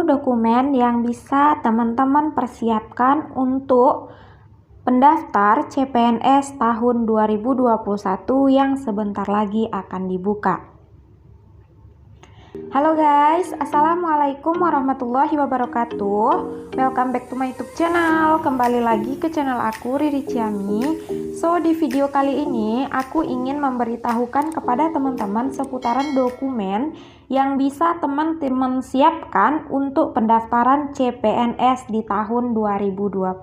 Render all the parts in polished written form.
dokumen yang bisa teman-teman persiapkan untuk pendaftar CPNS tahun 2021 yang sebentar lagi akan dibuka. Halo guys, assalamualaikum warahmatullahi wabarakatuh. Welcome back to my YouTube channel. Kembali lagi ke channel aku, Riri Ciami. So, di video kali ini aku ingin memberitahukan kepada teman-teman seputaran dokumen yang bisa teman-teman siapkan untuk pendaftaran CPNS di tahun 2021.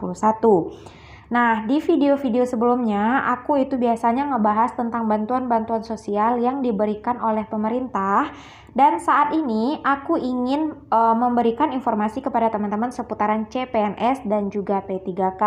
Nah, di video-video sebelumnya aku itu biasanya ngebahas tentang bantuan-bantuan sosial yang diberikan oleh pemerintah, dan saat ini aku ingin memberikan informasi kepada teman-teman seputaran CPNS dan juga P3K.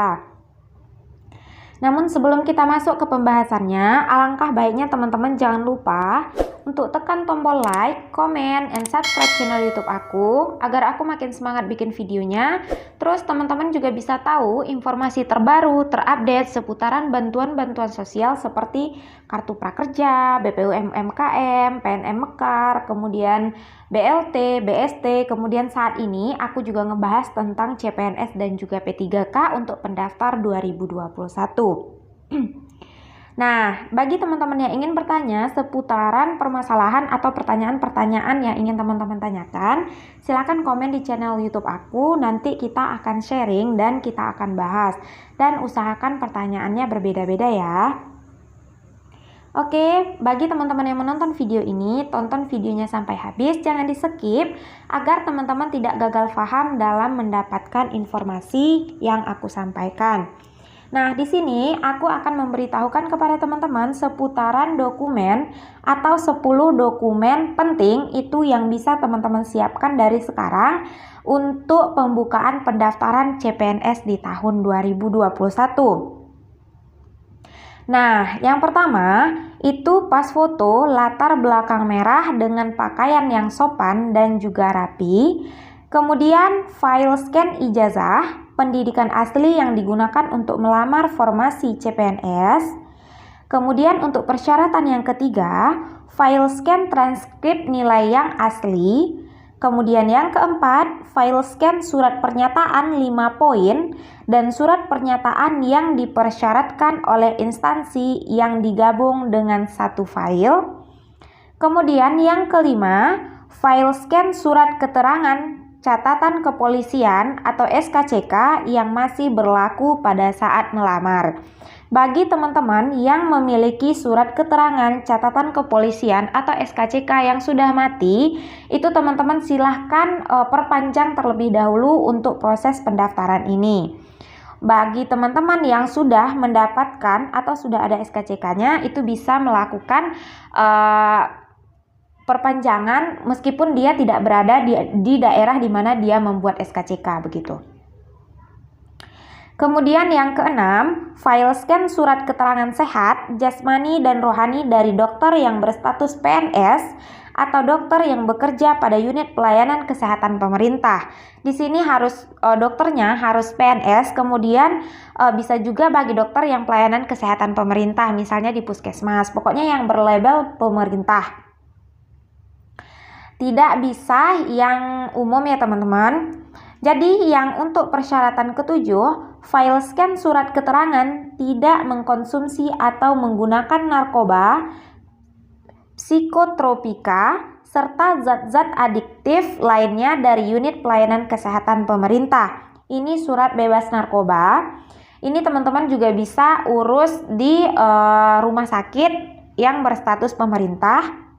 Namun sebelum kita masuk ke pembahasannya, alangkah baiknya teman-teman jangan lupa untuk tekan tombol like, comment, and subscribe channel YouTube aku agar aku makin semangat bikin videonya. Terus teman-teman juga bisa tahu informasi terbaru, terupdate seputaran bantuan-bantuan sosial seperti Kartu Prakerja, BPUM UMKM, PNM Mekar, kemudian BLT, BST, kemudian saat ini aku juga ngebahas tentang CPNS dan juga P3K untuk pendaftar 2021. Nah, bagi teman-teman yang ingin bertanya seputaran permasalahan atau pertanyaan-pertanyaan yang ingin teman-teman tanyakan, silakan komen di channel YouTube aku, nanti kita akan sharing dan kita akan bahas. Dan usahakan pertanyaannya berbeda-beda ya. Oke, bagi teman-teman yang menonton video ini, tonton videonya sampai habis, jangan di-skip agar teman-teman tidak gagal paham dalam mendapatkan informasi yang aku sampaikan. Nah, di sini aku akan memberitahukan kepada teman-teman seputaran dokumen atau 10 dokumen penting itu yang bisa teman-teman siapkan dari sekarang untuk pembukaan pendaftaran CPNS di tahun 2021. Nah, yang pertama itu pas foto latar belakang merah dengan pakaian yang sopan dan juga rapi. Kemudian file scan ijazah, pendidikan asli yang digunakan untuk melamar formasi CPNS. Kemudian untuk persyaratan yang ketiga, file scan transkrip nilai yang asli. Kemudian yang keempat, file scan surat pernyataan 5 poin dan surat pernyataan yang dipersyaratkan oleh instansi yang digabung dengan satu file. Kemudian yang kelima, file scan surat keterangan catatan kepolisian atau SKCK yang masih berlaku pada saat melamar. Bagi teman-teman yang memiliki surat keterangan catatan kepolisian atau SKCK yang sudah mati, itu teman-teman silahkan perpanjang terlebih dahulu untuk proses pendaftaran ini. Bagi teman-teman yang sudah mendapatkan atau sudah ada SKCK-nya, itu bisa melakukan perpanjangan meskipun dia tidak berada di daerah di mana dia membuat SKCK begitu. Kemudian yang keenam, file scan surat keterangan sehat, jasmani dan rohani dari dokter yang berstatus PNS atau dokter yang bekerja pada unit pelayanan kesehatan pemerintah. Di sini harus dokternya harus PNS, kemudian bisa juga bagi dokter yang pelayanan kesehatan pemerintah, misalnya di puskesmas, pokoknya yang berlabel pemerintah. Tidak bisa yang umum ya teman-teman. Jadi yang untuk persyaratan ketujuh, file scan surat keterangan tidak mengkonsumsi atau menggunakan narkoba, psikotropika, serta zat-zat adiktif lainnya dari unit pelayanan kesehatan pemerintah. Ini surat bebas narkoba. Ini teman-teman juga bisa urus di rumah sakit yang berstatus pemerintah.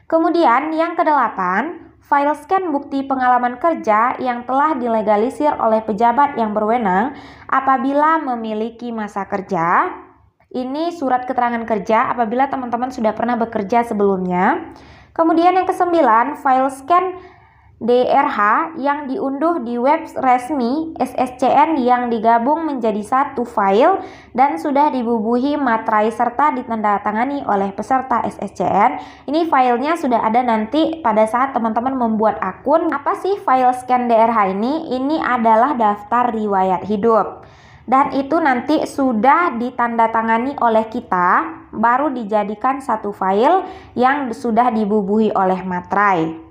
Kemudian yang kedelapan, file scan bukti pengalaman kerja yang telah dilegalisir oleh pejabat yang berwenang apabila memiliki masa kerja. Ini surat keterangan kerja apabila teman-teman sudah pernah bekerja sebelumnya. Kemudian yang kesembilan, file scan DRH yang diunduh di web resmi SSCN yang digabung menjadi satu file dan sudah dibubuhi materai serta ditandatangani oleh peserta SSCN. Ini filenya sudah ada nanti pada saat teman-teman membuat akun. Apa sih file scan DRH ini? Ini adalah daftar riwayat hidup. Dan itu nanti sudah ditandatangani oleh kita, baru dijadikan satu file yang sudah dibubuhi oleh materai.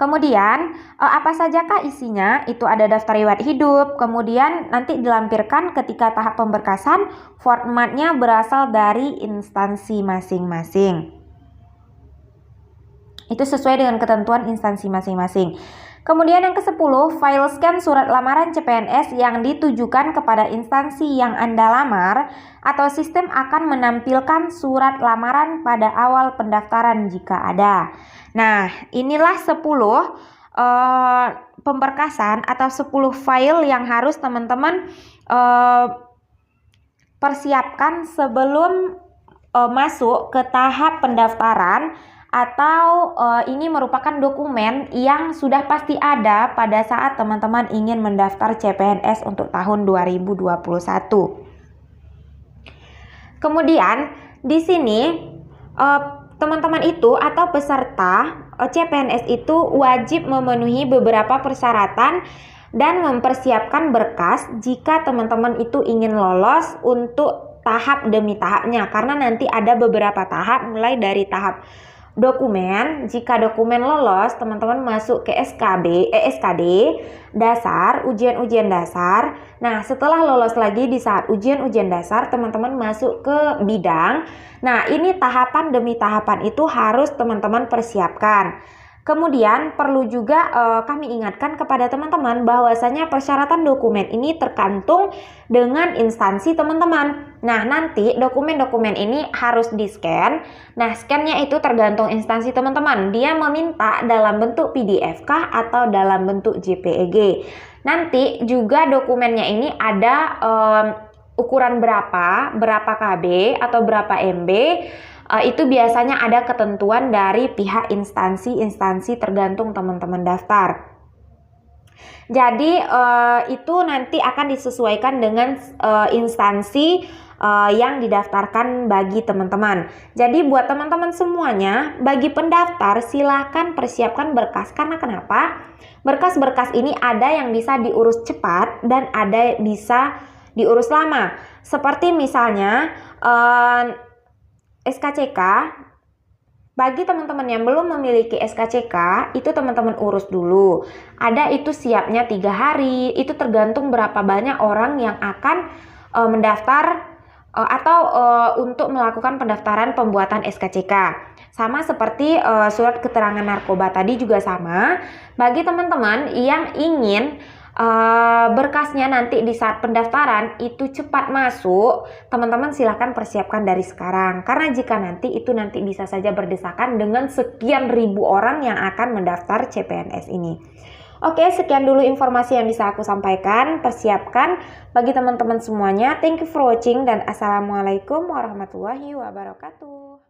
Kemudian apa sajakah isinya? Itu ada daftar riwayat hidup, kemudian nanti dilampirkan ketika tahap pemberkasan, formatnya berasal dari instansi masing-masing. Itu sesuai dengan ketentuan instansi masing-masing. Kemudian yang ke-10, file scan surat lamaran CPNS yang ditujukan kepada instansi yang Anda lamar atau sistem akan menampilkan surat lamaran pada awal pendaftaran jika ada. Nah, inilah 10 pemberkasan atau 10 file yang harus teman-teman persiapkan sebelum masuk ke tahap pendaftaran, atau ini merupakan dokumen yang sudah pasti ada pada saat teman-teman ingin mendaftar CPNS untuk tahun 2021. Kemudian di sini teman-teman itu atau peserta CPNS itu wajib memenuhi beberapa persyaratan dan mempersiapkan berkas jika teman-teman itu ingin lolos untuk tahap demi tahapnya, karena nanti ada beberapa tahap mulai dari tahap dokumen. Jika dokumen lolos, teman-teman masuk ke SKD dasar, ujian-ujian dasar. Nah, setelah lolos lagi di saat ujian-ujian dasar, teman-teman masuk ke bidang. Nah, ini tahapan demi tahapan itu harus teman-teman persiapkan. Kemudian perlu juga kami ingatkan kepada teman-teman bahwasanya persyaratan dokumen ini tergantung dengan instansi teman-teman. Nah, nanti dokumen-dokumen ini harus di-scan. Nah, scan-nya itu tergantung instansi teman-teman. Dia meminta dalam bentuk PDF kah atau dalam bentuk JPEG. Nanti juga dokumennya ini ada ukuran berapa KB atau berapa MB. Itu biasanya ada ketentuan dari pihak instansi tergantung teman-teman daftar. Jadi itu nanti akan disesuaikan dengan instansi yang didaftarkan bagi teman-teman. Jadi buat teman-teman semuanya, bagi pendaftar silahkan persiapkan berkas. Karena kenapa? Berkas-berkas ini ada yang bisa diurus cepat dan ada yang bisa diurus lama. Seperti misalnya SKCK, bagi teman-teman yang belum memiliki SKCK, itu teman-teman urus dulu. Ada itu siapnya 3 hari, itu tergantung berapa banyak orang yang akan mendaftar atau untuk melakukan pendaftaran pembuatan SKCK. Sama seperti surat keterangan narkoba tadi juga sama. Bagi teman-teman yang ingin berkasnya nanti di saat pendaftaran itu cepat masuk, teman-teman silahkan persiapkan dari sekarang, karena jika nanti bisa saja berdesakan dengan sekian ribu orang yang akan mendaftar CPNS ini. Oke, sekian dulu informasi yang bisa aku sampaikan. Persiapkan bagi teman-teman semuanya. Thank you for watching dan assalamualaikum warahmatullahi wabarakatuh.